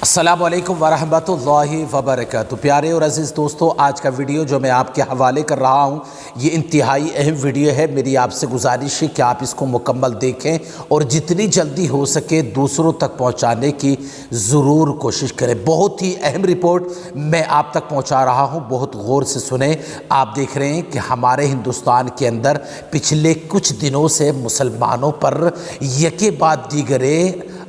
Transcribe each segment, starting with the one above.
अस्सलामु अलैकुम वरहमतुल्लाहि वबरकातुहू। प्यारे और अज़ीज़ दोस्तों, आज का वीडियो जो मैं आपके हवाले कर रहा हूँ ये इंतहाई अहम वीडियो है। मेरी आपसे गुजारिश है कि आप इसको मुकम्मल देखें और जितनी जल्दी हो सके दूसरों तक पहुँचाने की ज़रूर कोशिश करें। बहुत ही अहम रिपोर्ट मैं आप तक पहुँचा रहा हूँ, बहुत गौर से सुने। आप देख रहे हैं कि हमारे हिंदुस्तान के अंदर पिछले कुछ दिनों से मुसलमानों पर यके बाद दीगरे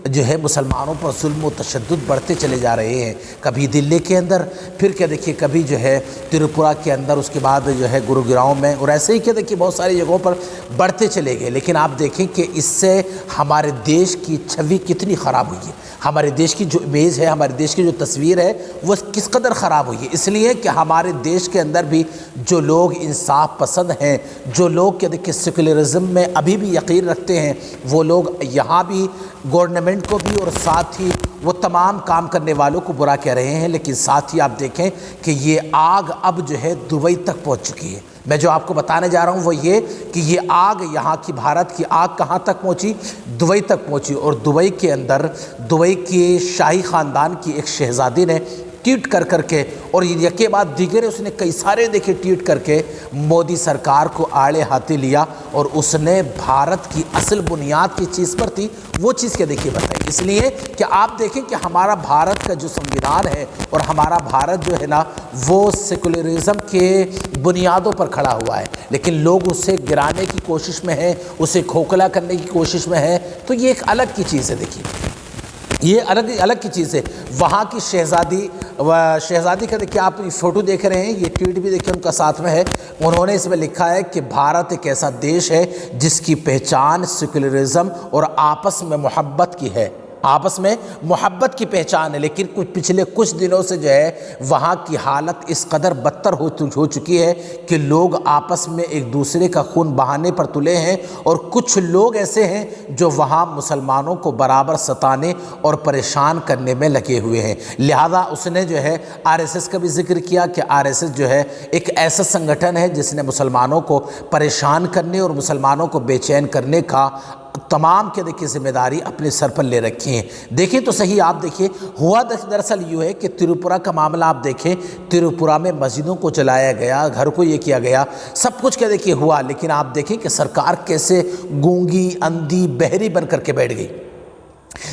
जो है मुसलमानों पर जुल्म व तशद्दुद बढ़ते चले जा रहे हैं। कभी दिल्ली के अंदर, फिर क्या देखिए कभी जो है त्रिपुरा के अंदर, उसके बाद जो है गुरुग्राम में, और ऐसे ही क्या देखिए बहुत सारी जगहों पर बढ़ते चले गए। लेकिन आप देखें कि इससे हमारे देश की छवि कितनी ख़राब हुई है, हमारे देश की जो इमेज है, हमारे देश की जो तस्वीर है वो किस कदर ख़राब हुई है। इसलिए कि हमारे देश के अंदर भी जो लोग इंसाफ पसंद हैं, जो लोग क्या देखिए सेकुलरिज़म में अभी भी यकीन रखते हैं, वो लोग यहाँ भी गवर्नमेंट को भी और साथ ही वो तमाम काम करने वालों को बुरा कह रहे हैं। लेकिन साथ ही आप देखें कि ये आग अब जो है दुबई तक पहुंच चुकी है। मैं जो आपको बताने जा रहा हूं वो ये कि ये आग, यहाँ की भारत की आग कहाँ तक पहुंची? दुबई तक पहुंची। और दुबई के अंदर दुबई के शाही ख़ानदान की एक शहज़ादी ने ट्वीट करके और यके बाद दीगर उसने कई सारे देखे ट्वीट करके मोदी सरकार को आड़े हाथे लिया और उसने भारत की असल बुनियाद की चीज़ पर थी वो चीज़ क्या देखिए बताई। इसलिए कि आप देखें कि हमारा भारत का जो संविधान है और हमारा भारत जो है ना वो सेकुलरिज़म के बुनियादों पर खड़ा हुआ है, लेकिन लोग उसे गिराने की कोशिश में हैं, उसे खोखला करने की कोशिश में है। तो ये एक अलग की चीज़ है। देखिए ये अलग की चीज़ है। वहाँ की शहज़ादी का देखिए आप फ़ोटो देख रहे हैं, ये ट्वीट भी देखिए उनका साथ में है। उन्होंने इसमें लिखा है कि भारत एक ऐसा देश है जिसकी पहचान सेकुलरिज़म और आपस में मोहब्बत की है, आपस में मोहब्बत की पहचान है। लेकिन पिछले कुछ दिनों से जो है वहाँ की हालत इस कदर बदतर हो चुकी है कि लोग आपस में एक दूसरे का खून बहाने पर तुले हैं और कुछ लोग ऐसे हैं जो वहाँ मुसलमानों को बराबर सताने और परेशान करने में लगे हुए हैं। लिहाजा उसने जो है आरएसएस का भी जिक्र किया कि आरएसएस जो है एक ऐसा संगठन है जिसने मुसलमानों को परेशान करने और मुसलमानों को बेचैन करने का तमाम के देखिए जिम्मेदारी अपने सर पर ले रखी है। देखिए तो सही, आप देखिए हुआ दरअसल यूँ है कि त्रिपुरा का मामला आप देखें, त्रिपुरा में मस्जिदों को जलाया गया, घर को ये किया गया, सब कुछ क्या देखिए हुआ। लेकिन आप देखें कि सरकार कैसे गूंगी, अंधी, बहरी बन करके बैठ गई,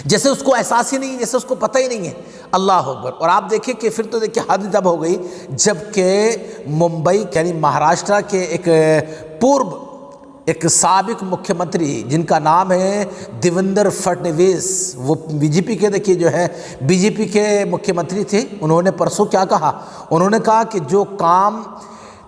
जैसे उसको एहसास ही नहीं, जैसे उसको पता ही नहीं है। अल्लाह अकबर। और आप देखिए कि फिर तो देखिए हद तब हो गई जबकि मुंबई यानी महाराष्ट्र के एक साबिक मुख्यमंत्री जिनका नाम है देवेंद्र फडणवीस, वो बीजेपी के देखिए जो है बीजेपी के मुख्यमंत्री थे। उन्होंने परसों क्या कहा? उन्होंने कहा कि जो काम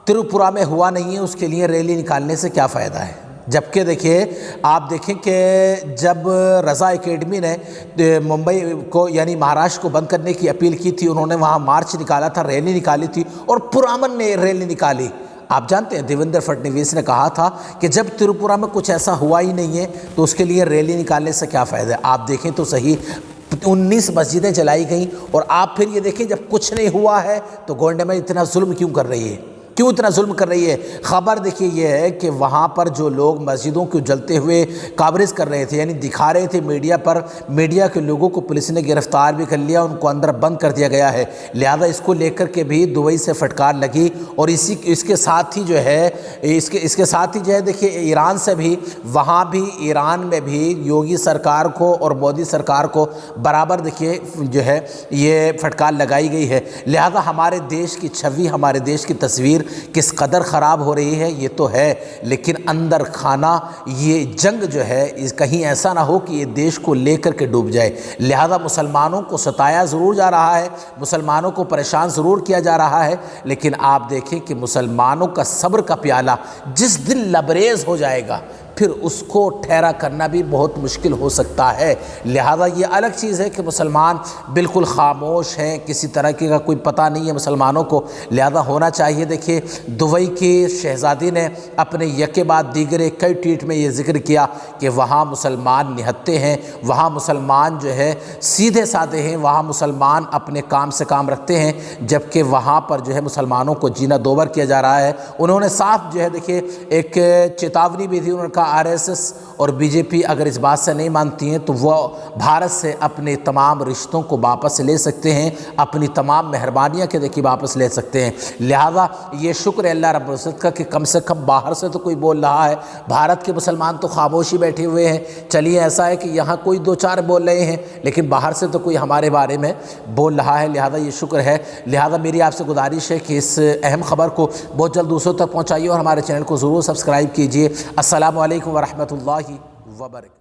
त्रिपुरा में हुआ नहीं है उसके लिए रैली निकालने से क्या फ़ायदा है। जबकि देखिए आप देखें कि जब रज़ा एकेडमी ने मुंबई को यानी महाराष्ट्र को बंद करने की अपील की थी, उन्होंने वहाँ मार्च निकाला था, रैली निकाली थी और पुरअमन ने रैली निकाली। आप जानते हैं देवेंद्र फडणवीस ने कहा था कि जब त्रिपुरा में कुछ ऐसा हुआ ही नहीं है तो उसके लिए रैली निकालने से क्या फ़ायदा है। आप देखें तो सही 19 मस्जिदें जलाई गईं और आप फिर ये देखें जब कुछ नहीं हुआ है तो गवर्नमेंट इतना जुल्म क्यों कर रही है, क्यों इतना जुल्म कर रही है। ख़बर देखिए ये है कि वहाँ पर जो लोग मस्जिदों को जलते हुए कवरेज कर रहे थे, यानी दिखा रहे थे मीडिया पर, मीडिया के लोगों को पुलिस ने गिरफ़्तार भी कर लिया, उनको अंदर बंद कर दिया गया है। लिहाजा इसको लेकर के भी दुबई से फटकार लगी। और इसके साथ ही जो है देखिए ईरान से भी, वहाँ भी ईरान में भी योगी सरकार को और मोदी सरकार को बराबर देखिए जो है ये फटकार लगाई गई है। लिहाजा हमारे देश की छवि, हमारे देश की तस्वीर किस कदर ख़राब हो रही है ये तो है, लेकिन अंदर खाना ये जंग जो है कहीं ऐसा ना हो कि ये देश को लेकर के डूब जाए। लिहाजा मुसलमानों को सताया ज़रूर जा रहा है, मुसलमानों को परेशान ज़रूर किया जा रहा है, लेकिन आप देखें कि मुसलमानों का सब्र का प्याला जिस दिन लबरेज़ हो जाएगा फिर उसको ठहरा करना भी बहुत मुश्किल हो सकता है। लिहाजा ये अलग चीज़ है कि मुसलमान बिल्कुल खामोश हैं, किसी तरह का कोई पता नहीं है मुसलमानों को। लिहाजा होना चाहिए। देखिए दुबई की शहज़ादी ने अपने यके बाद दीगरे कई ट्वीट में ये जिक्र किया कि वहाँ मुसलमान निहत्ते हैं, वहाँ मुसलमान जो है सीधे साधे हैं, वहाँ मुसलमान अपने काम से काम रखते हैं, जबकि वहाँ पर जो है मुसलमानों को जीना दोबर किया जा रहा है। उन्होंने साफ जो है देखिए एक चेतावनी भी दी, उन्होंने कहा RSS اور BJP اگر اس بات سے نہیں مانتی ہیں تو وہ بھارت سے اپنے تمام رشتوں کو واپس لے سکتے ہیں، اپنی تمام مہربانیاں کے دیکھیے واپس لے سکتے ہیں۔ لہذا یہ شکر ہے اللہ رب العزت کا کہ کم سے کم باہر سے تو کوئی بول رہا ہے، بھارت کے مسلمان تو خاموشی بیٹھے ہوئے ہیں۔ چلیے ایسا ہے کہ یہاں کوئی دو چار بول رہے ہیں لیکن باہر سے تو کوئی ہمارے بارے میں بول رہا ہے، لہذا یہ شکر ہے۔ لہذا میری آپ سے گزارش ہے کہ اس اہم خبر کو بہت جلد دوسروں تک پہنچائیے اور ہمارے چینل کو ضرور سبسکرائب کیجیے۔ السلام علیکم ورحمۃ اللہ وبرکاتہ۔